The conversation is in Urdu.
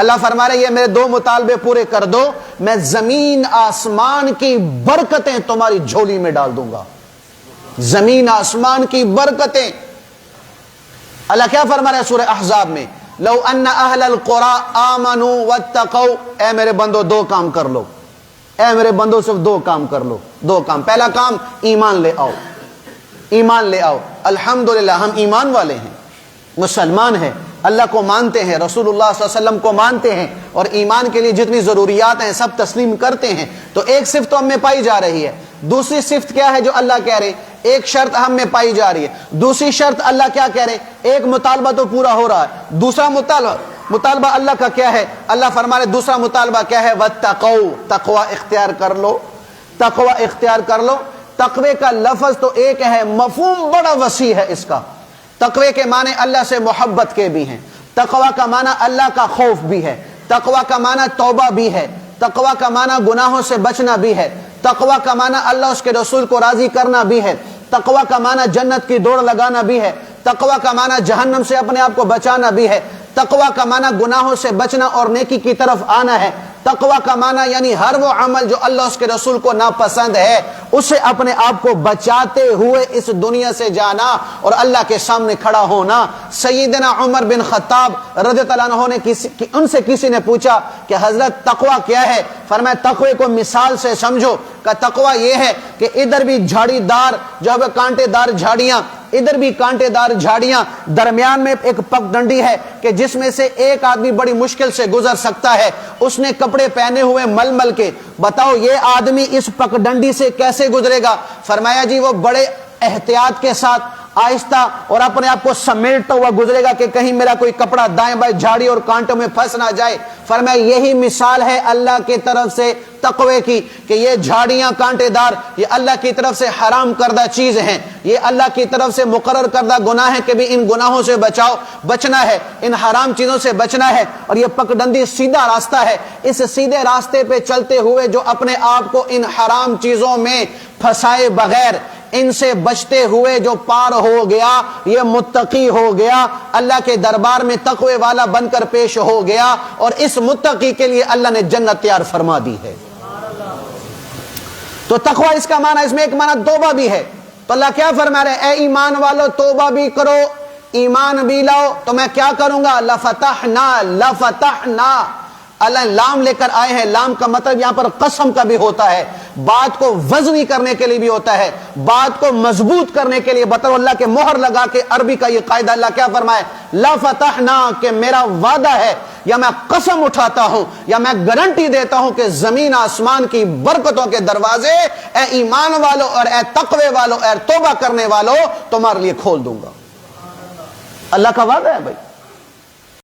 اللہ فرما رہے یہ میرے دو مطالبے پورے کر دو، میں زمین آسمان کی برکتیں تمہاری جھولی میں ڈال دوں گا، زمین آسمان کی برکتیں۔ اللہ کیا فرما رہا ہے سورہ احزاب میں؟ لو ان اہل القرى آمنوا واتقوا، اے میرے بندو دو کام کر لو، اے میرے بندو صرف دو کام کر لو، دو کام۔ پہلا کام ایمان لے آؤ، ایمان لے آؤ۔ الحمدللہ ہم ایمان والے ہیں، مسلمان ہیں، اللہ کو مانتے ہیں، رسول اللہ صلی اللہ علیہ وسلم کو مانتے ہیں، اور ایمان کے لیے جتنی ضروریات ہیں سب تسلیم کرتے ہیں۔ تو ایک صفت تو ہم میں پائی جا رہی ہے، دوسری صفت کیا ہے جو اللہ کہہ رہے ہیں؟ ایک شرط ہم میں پائی جا رہی ہے، دوسری شرط اللہ کیا کہہ رہے ہیں؟ ایک مطالبہ تو پورا ہو رہا ہے، دوسرا مطالبہ اللہ کا کیا ہے؟ اللہ فرما رہے دوسرا مطالبہ کیا ہے؟ واتقوا، تقوی اختیار کر لو، تقوی اختیار کر لو۔ تقوی کا لفظ تو ایک ہے، مفہوم بڑا وسیع ہے اس کا۔ تقوی کے معنی اللہ سے محبت کے بھی ہیں، تقوی کا معنی اللہ کا خوف بھی ہے، تقوی کا معنی توبہ بھی ہے، تقوی کا معنی گناہوں سے بچنا بھی ہے، تقوی کا معنی اللہ اس کے رسول کو راضی کرنا بھی ہے، تقوی کا معنی جنت کی دوڑ لگانا بھی ہے، تقوی کا معنی جہنم سے اپنے آپ کو بچانا بھی ہے، تقوی کا معنی گناہوں سے بچنا اور نیکی کی طرف آنا ہے، تقوی کا معنی یعنی ہر وہ عمل جو اللہ اس کے رسول کو ناپسند ہے اسے اپنے آپ کو بچاتے ہوئے اس دنیا سے جانا اور اللہ کے سامنے کھڑا ہونا۔ سیدنا عمر بن خطاب رضی اللہ عنہ نے ان سے کسی نے پوچھا کہ حضرت تقوی کیا ہے؟ فرمایا تقوی کو مثال سے سمجھو کہ تقوی یہ ہے کہ ادھر بھی جھاڑی دار جو ہے کانٹے دار جھاڑیاں، ادھر بھی کانٹے دار جھاڑیاں، درمیان میں ایک پگ ڈنڈی ہے کہ جس میں سے ایک آدمی بڑی مشکل سے گزر سکتا ہے، اس نے کپڑے پہنے ہوئے مل مل کے، بتاؤ یہ آدمی اس پگ ڈنڈی سے کیسے گزرے گا؟ فرمایا جی وہ بڑے احتیاط کے ساتھ آہستہ اور اپنے آپ کو سمیٹتا ہوا گزرے گا کہ کہیں میرا کوئی کپڑا دائیں بائیں جھاڑی اور کانٹوں میں پھنس نہ جائے۔ فرمایا یہی مثال ہے اللہ کی طرف سے تقوی کی کہ یہ جھاڑیاں کانٹے دار یہ اللہ کی طرف سے حرام کردہ چیز ہیں، یہ اللہ کی طرف سے مقرر کردہ گناہ ہے کہ بھی ان گناہوں سے بچنا ہے، ان حرام چیزوں سے بچنا ہے، اور یہ پگڈنڈی سیدھا راستہ ہے۔ اس سیدھے راستے پہ چلتے ہوئے جو اپنے آپ کو ان حرام چیزوں میں پھنسائے بغیر ان سے بچتے ہوئے جو پار ہو گیا یہ متقی ہو گیا، اللہ کے دربار میں تقوی والا بن کر پیش ہو گیا، اور اس متقی کے لیے اللہ نے جنت تیار فرما دی ہے۔ تو تقوی اس کا معنی، اس میں ایک معنی توبہ بھی ہے۔ تو اللہ کیا فرما رہے ہیں؟ اے ایمان والو توبہ بھی کرو، ایمان بھی لاؤ، تو میں کیا کروں گا؟ لفتحنا، اللہ لام لے کر آئے ہیں، لام کا مطلب یہاں پر قسم کا بھی ہوتا ہے، بات کو وزنی کرنے کے لیے بھی ہوتا ہے، بات کو مضبوط کرنے کے لیے، بطور اللہ کے مہر لگا کے عربی کا یہ قاعدہ اللہ کیا فرمائے؟ لفتحنا، کہ میرا وعدہ ہے یا میں قسم اٹھاتا ہوں یا میں گارنٹی دیتا ہوں کہ زمین آسمان کی برکتوں کے دروازے اے ایمان والو اور اے تقوی والو اے توبہ کرنے والو تمہارے لیے کھول دوں گا۔ اللہ کا وعدہ ہے بھائی۔